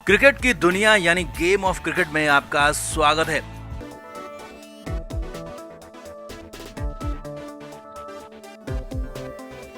Cricket की दुनिया यानी गेम ऑफ क्रिकेट में आपका स्वागत है।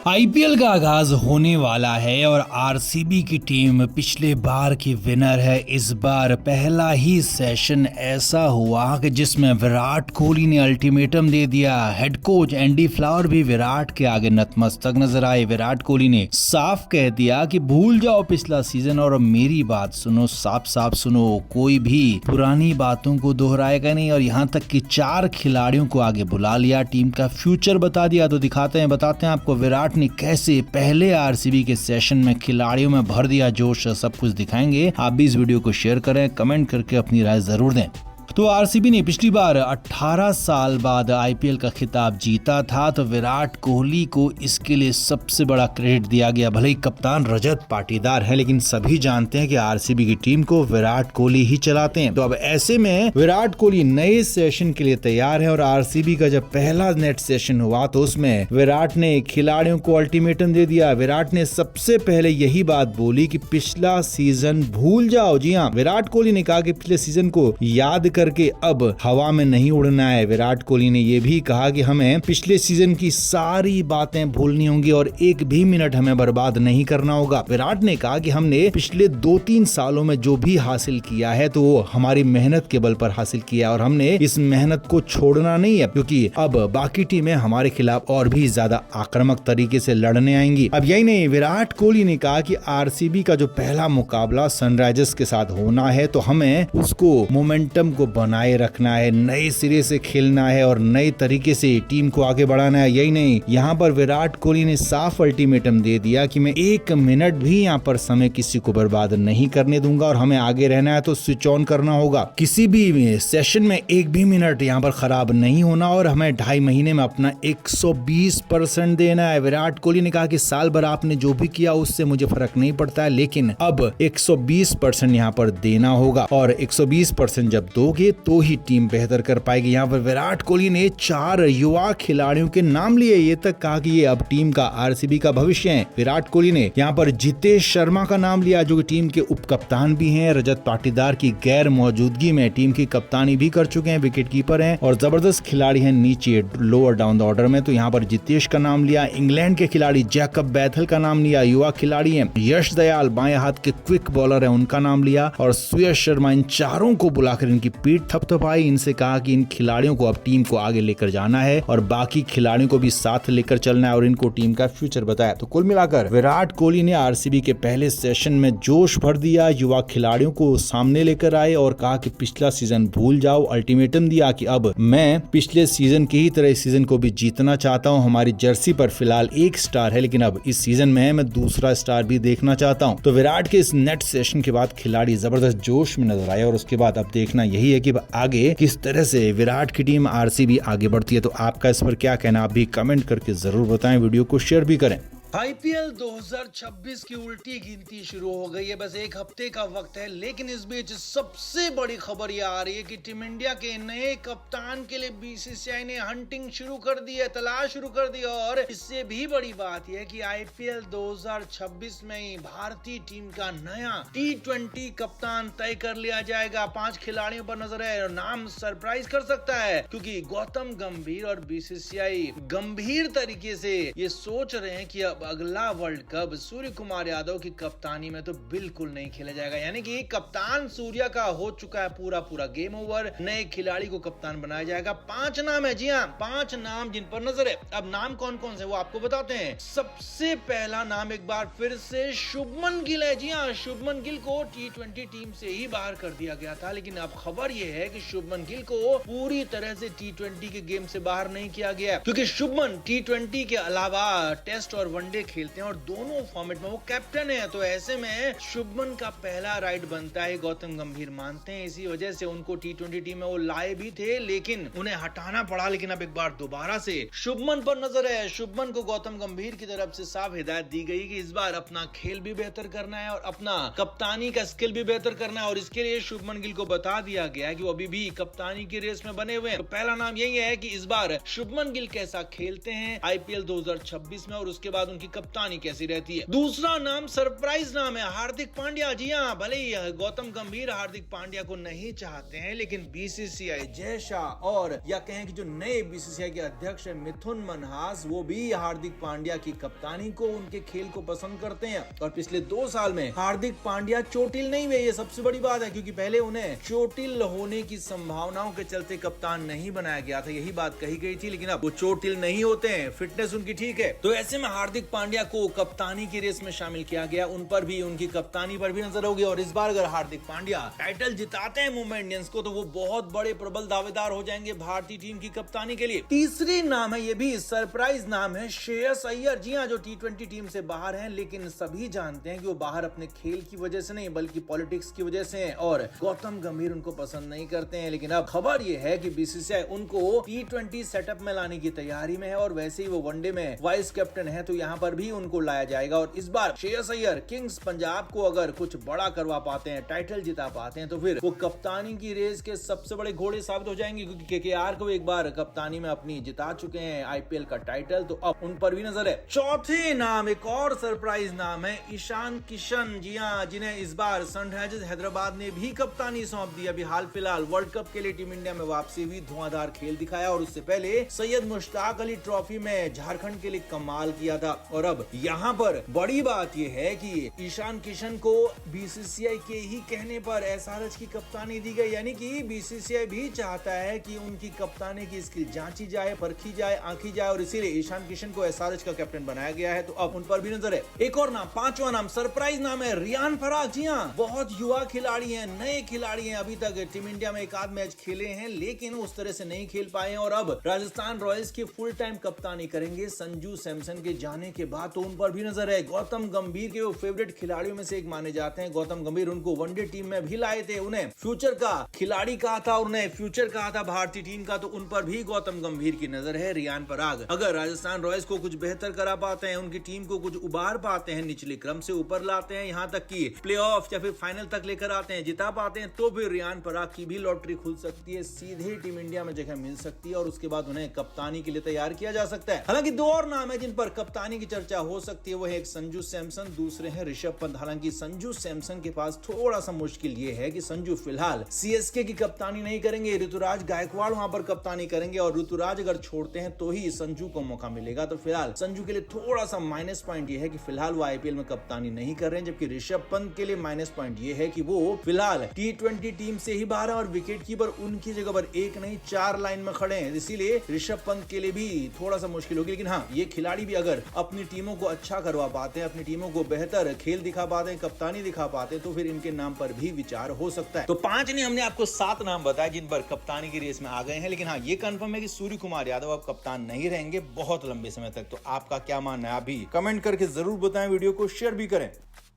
आईपीएल का आगाज होने वाला है और आरसीबी की टीम पिछले बार की विनर है। इस बार पहला ही सेशन ऐसा हुआ कि जिसमें विराट कोहली ने अल्टीमेटम दे दिया। हेड कोच एंडी फ्लावर भी विराट के आगे नतमस्तक नजर आए। विराट कोहली ने साफ कह दिया कि भूल जाओ पिछला सीजन और मेरी बात सुनो, साफ साफ सुनो, कोई भी पुरानी बातों को दोहराएगा नहीं। और यहाँ तक कि 4 खिलाड़ियों को आगे बुला लिया, टीम का फ्यूचर बता दिया। तो बताते हैं आपको विराट ने कैसे पहले आरसीबी के सेशन में खिलाड़ियों में भर दिया जोश, सब कुछ दिखाएंगे। आप भी इस वीडियो को शेयर करें, कमेंट करके अपनी राय जरूर दें। तो आरसीबी ने पिछली बार 18 साल बाद आईपीएल का खिताब जीता था, तो विराट कोहली को इसके लिए सबसे बड़ा क्रेडिट दिया गया। भले ही कप्तान रजत पाटीदार है, लेकिन सभी जानते हैं कि आरसीबी की टीम को विराट कोहली ही चलाते हैं। तो अब ऐसे में विराट कोहली नए सेशन के लिए तैयार है और आरसीबी का जब पहला नेट सेशन हुआ तो उसमें विराट ने खिलाड़ियों को अल्टीमेटम दे दिया। विराट ने सबसे पहले यही बात बोली कि पिछला सीजन भूल जाओ। जी हाँ, विराट कोहली ने कहा कि पिछले सीजन को याद करके अब हवा में नहीं उड़ना है। विराट कोहली ने यह भी कहा कि हमें पिछले सीजन की सारी बातें भूलनी होंगी और एक भी मिनट हमें बर्बाद नहीं करना होगा। विराट ने कहा कि हमने पिछले 2-3 सालों में जो भी हासिल किया है तो वो हमारी मेहनत के बल पर हासिल किया और हमने इस मेहनत को छोड़ना नहीं है, क्योंकि अब बाकी टीमें हमारे खिलाफ और भी ज्यादा आक्रामक तरीके से लड़ने आएंगी। अब यही नहीं, विराट कोहली ने कहा कि आरसीबी का जो पहला मुकाबला सनराइजर्स के साथ होना है तो हमें उसको मोमेंटम को बनाए रखना है, नए सिरे से खेलना है और नए तरीके से टीम को आगे बढ़ाना है। यही नहीं, यहाँ पर विराट कोहली ने साफ अल्टीमेटम दे दिया कि मैं 1 मिनट भी यहाँ पर समय किसी को बर्बाद नहीं करने दूंगा और हमें आगे रहना है तो स्विच ऑन करना होगा। किसी भी सेशन में 1 भी मिनट यहाँ पर खराब नहीं होना और हमें 2.5 महीने में अपना 120% देना है। विराट कोहली ने कहा कि साल भर आपने जो भी किया उससे मुझे फर्क नहीं पड़ता है, लेकिन अब 120% यहाँ पर देना होगा और 120% जब दोगे तो ही टीम बेहतर कर पाएगी। यहाँ पर विराट कोहली ने 4 युवा खिलाड़ियों के नाम लिए, ये तक कहा कि ये अब टीम का आरसीबी का भविष्य है। विराट कोहली ने यहाँ पर जितेश शर्मा का नाम लिया, जो कि टीम के उप कप्तान भी हैं। रजत पाटीदार की गैर मौजूदगी में टीम की कप्तानी भी कर चुके हैं, विकेट कीपर हैं और जबरदस्त खिलाड़ी हैं नीचे लोअर डाउन द ऑर्डर में। तो यहाँ पर जितेश का नाम लिया। इंग्लैंड के खिलाड़ी जैकब बैथल का नाम लिया, युवा खिलाड़ी है। यश दयाल बाएं हाथ के क्विक बॉलर है, उनका नाम लिया और सुयश शर्मा। इन चारों को बुलाकर इनकी पीठ थपथपाई, इनसे कहा कि इन खिलाड़ियों को अब टीम को आगे लेकर जाना है और बाकी खिलाड़ियों को भी साथ लेकर चलना है और इनको टीम का फ्यूचर बताया। तो कुल मिलाकर विराट कोहली ने आरसीबी के पहले सेशन में जोश भर दिया, युवा खिलाड़ियों को सामने लेकर आए और कहा कि पिछला सीजन भूल जाओ। अल्टीमेटम दिया कि अब मैं पिछले सीजन की ही तरह इस सीजन को भी जीतना चाहता हूँ। हमारी जर्सी पर फिलहाल 1 स्टार है, लेकिन अब इस सीजन में मैं दूसरा स्टार भी देखना चाहता हूँ। तो विराट के इस नेट सेशन के बाद खिलाड़ी जबरदस्त जोश में नजर आए और उसके बाद अब देखना यही है कि आगे किस तरह से विराट की टीम आरसीबी आगे बढ़ती है। तो आपका इस पर क्या कहना, आप भी कमेंट करके जरूर बताएं, वीडियो को शेयर भी करें। आईपीएल 2026 की उल्टी गिनती शुरू हो गई है। बस 1 हफ्ते का वक्त है, लेकिन इस बीच सबसे बड़ी खबर यह आ रही है कि टीम इंडिया के नए कप्तान के लिए बीसीसीआई ने हंटिंग शुरू कर दी है, तलाश शुरू कर दी। और इससे भी बड़ी बात यह है कि आईपीएल 2026 में ही भारतीय टीम का नया T20 कप्तान तय कर लिया जाएगा। 5 खिलाड़ियों पर नजर है और नाम सरप्राइज कर सकता है, क्योंकि गौतम गंभीर और बीसीसीआई गंभीर तरीके से ये सोच रहे हैं कि अब अगला वर्ल्ड कप सूर्य कुमार यादव की कप्तानी में तो बिल्कुल नहीं खेला जाएगा। यानी कि कप्तान सूर्या का हो चुका है पूरा गेम ओवर, नए खिलाड़ी को कप्तान बनाया जाएगा। 5 नाम है, जी हाँ 5 नाम जिन पर नजर है। अब नाम कौन कौन से वो आपको बताते हैं। सबसे पहला नाम एक बार फिर से शुभमन गिल है। जी हाँ, शुभमन गिल को T20 टीम से ही बाहर कर दिया गया था, लेकिन अब खबर यह है कि शुभमन गिल को पूरी तरह से T20 के गेम से बाहर नहीं किया गया, क्योंकि शुभमन T20 के अलावा टेस्ट और वनडे खेलते हैं और दोनों फॉर्मेट में वो कैप्टन है। तो ऐसे में शुभमन का पहला राइड बनता है, गौतम गंभीर मानते हैं। इसी वजह से उनको T20 टीम में वो लाए भी थे, लेकिन उन्हें हटाना पड़ा। लेकिन अब एक बार दोबारा से शुभमन पर नजर है। शुभमन को गौतम गंभीर की तरफ से साफ हिदायत दी गई कि इस बार अपना खेल भी बेहतर करना है और अपना कप्तानी का स्किल भी बेहतर करना है। और इसके लिए शुभमन गिल को बता दिया गया है कि वो अभी भी कप्तानी की रेस में बने हुए हैं। तो पहला नाम यही है कि इस बार शुभमन गिल कैसा खेलते हैं आईपीएल 2026 में, और उसके बाद उनकी कप्तानी कैसी रहती है। दूसरा नाम सरप्राइज नाम है हार्दिक पांड्या। जी हाँ, भले ही गौतम गंभीर हार्दिक पांड्या को नहीं चाहते हैं, लेकिन बीसीसीआई जय शाह और या कहें कि जो नए बीसीसीआई के अध्यक्ष है मिथुन मनहास, वो भी हार्दिक पांड्या की कप्तानी को, उनके खेल को पसंद करते हैं। और पिछले 2 साल में हार्दिक पांड्या चोटिल नहीं हुए, ये सबसे बड़ी बात है, क्योंकि पहले उन्हें चोटिल होने की संभावनाओं के चलते कप्तान नहीं बनाया गया था, यही बात कही गई थी। लेकिन अब वो चोटिल नहीं होते हैं, फिटनेस उनकी ठीक है, तो ऐसे में हार्दिक पांड्या को कप्तानी की रेस में शामिल किया गया। उन पर भी, उनकी कप्तानी पर भी नजर होगी। और इस बार अगर हार्दिक पांड्या टाइटल जिताते हैं मुंबई इंडियंस को, तो वो बहुत बड़े प्रबल दावेदार हो जाएंगे भारतीय टीम की कप्तानी के लिए। तीसरी नाम है, ये भी सरप्राइज नाम है, श्रेयस अय्यर। जी हाँ, जो T20 टीम से बाहर हैं, लेकिन सभी जानते हैं कि वो बाहर अपने खेल की वजह से नहीं, बल्कि पॉलिटिक्स की वजह से हैं, और गौतम गंभीर उनको पसंद नहीं करते हैं। लेकिन अब खबर ये है कि बीसीसीआई उनको T20 सेटअप में लाने की तैयारी में है, और वैसे ही वो वनडे में वाइस कैप्टन है, तो यहाँ पर भी उनको लाया जाएगा। और इस बार श्रेयस अय्यर किंग्स पंजाब को अगर कुछ बड़ा करवा पाते हैं, टाइटल जिता पाते हैं, तो फिर वो कप्तानी की रेस के सबसे बड़े घोड़े साबित हो जाएंगे, क्योंकि केकेआर को एक बार कप्तानी में अपनी जिता चुके हैं आईपीएल का टाइटल, तो अब उन पर भी नजर है। चौथे नाम, एक और सरप्राइज नाम है ईशान किशन। जी हाँ, जिन्हें इस बार सनराइजर्स हैदराबाद ने भी कप्तानी सौंप दी। अभी हाल फिलहाल वर्ल्ड कप के लिए टीम इंडिया में वापसी हुई, धुआंधार खेल दिखाया, और उससे पहले सैयद मुश्ताक अली ट्रॉफी में झारखंड के लिए कमाल किया था। और अब यहाँ पर बड़ी बात यह है कि ईशान किशन को बीसीसीआई के ही कहने पर एसआरएच की कप्तानी दी गई, यानी कि बीसीसीआई भी चाहता है कि उनकी कप्तानी की स्किल जांची जाए, परखी जाए, आंकी जाए, और इसीलिए ईशान किशन को एसआरएच का कैप्टन बनाया गया है। तो अब उन पर भी नजर है। एक और नाम, पांचवा नाम, सरप्राइज नाम है रियान पराग। जी हाँ, बहुत युवा खिलाड़ी हैं, नए खिलाड़ी हैं, अभी तक टीम इंडिया में एक आध मैच खेले हैं, लेकिन उस तरह से नहीं खेल पाए हैं, और अब राजस्थान रॉयल्स की फुल टाइम कप्तानी करेंगे संजू सैमसन के जाने के बाद, तो उन पर भी नजर है। गौतम गंभीर के वो फेवरेट खिलाड़ियों में से एक माने जाते हैं। गौतम गंभीर उनको वनडे टीम में भी लाए थे, उन्हें फ्यूचर का खिलाड़ी कहा था, उन्हें फ्यूचर कहा था भारतीय टीम का, तो उन पर भी गौतम गंभीर की नजर है। रियान पराग अगर राजस्थान रॉयल्स को कुछ बेहतर करा पाते हैं, उनकी टीम को कुछ उबार पाते हैं, निचले क्रम से ऊपर लाते हैं, यहाँ तक कि प्लेऑफ या फिर फाइनल तक लेकर आते हैं, जिता पाते हैं, तो फिर रियान पराग की भी लॉटरी खुल सकती है, सीधे टीम इंडिया में जगह मिल सकती है, और उसके बाद उन्हें कप्तानी के लिए तैयार किया जा सकता है। हालांकि 2 और नाम है जिन पर कप्तानी की चर्चा हो सकती है, वो है एक संजू सैमसन, दूसरे हैं ऋषभ पंत। हालांकि संजू सैमसन के पास थोड़ा सा मुश्किल ये है कि संजू फिलहाल सीएसके की कप्तानी नहीं करेंगे, ऋतुराज गायकवाड़ वहां पर कप्तानी करेंगे, और ऋतुराज अगर छोड़ते हैं तो ही संजू को मौका मिलेगा। तो फिलहाल संजू के लिए थोड़ा सा माइनस पॉइंट ये है कि फिलहाल वो आईपीएल में कप्तानी नहीं कर रहे हैं, जबकि ऋषभ पंत के लिए माइनस पॉइंट ये है कि वो फिलहाल T20 टीम से ही बाहर है, और विकेट कीपर उनकी जगह पर 1 नहीं 4 लाइन में खड़े हैं, इसीलिए ऋषभ पंत के लिए भी थोड़ा सा मुश्किल होगी। लेकिन हाँ, ये खिलाड़ी भी अगर अपनी टीमों को अच्छा करवा पाते हैं, अपनी टीमों को बेहतर खेल दिखा पाते हैं, कप्तानी दिखा पाते हैं, तो फिर इनके नाम पर भी विचार हो सकता है। तो 5 नहीं, हमने आपको 7 नाम बताए जिन पर कप्तानी की रेस में आ गए हैं। लेकिन हाँ, ये कंफर्म है कि सूर्य कुमार यादव अब कप्तान नहीं रहेंगे बहुत लंबे समय तक। तो आपका क्या मानना है, अभी कमेंट करके जरूर बताएं, वीडियो को शेयर भी करें।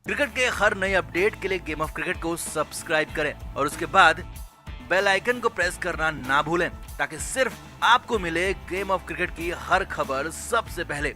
क्रिकेट के हर नए अपडेट के लिए गेम ऑफ क्रिकेट को सब्सक्राइब करें और उसके बाद बेल आइकन को प्रेस करना ना भूलें, ताकि सिर्फ आपको मिले गेम ऑफ क्रिकेट की हर खबर सबसे पहले।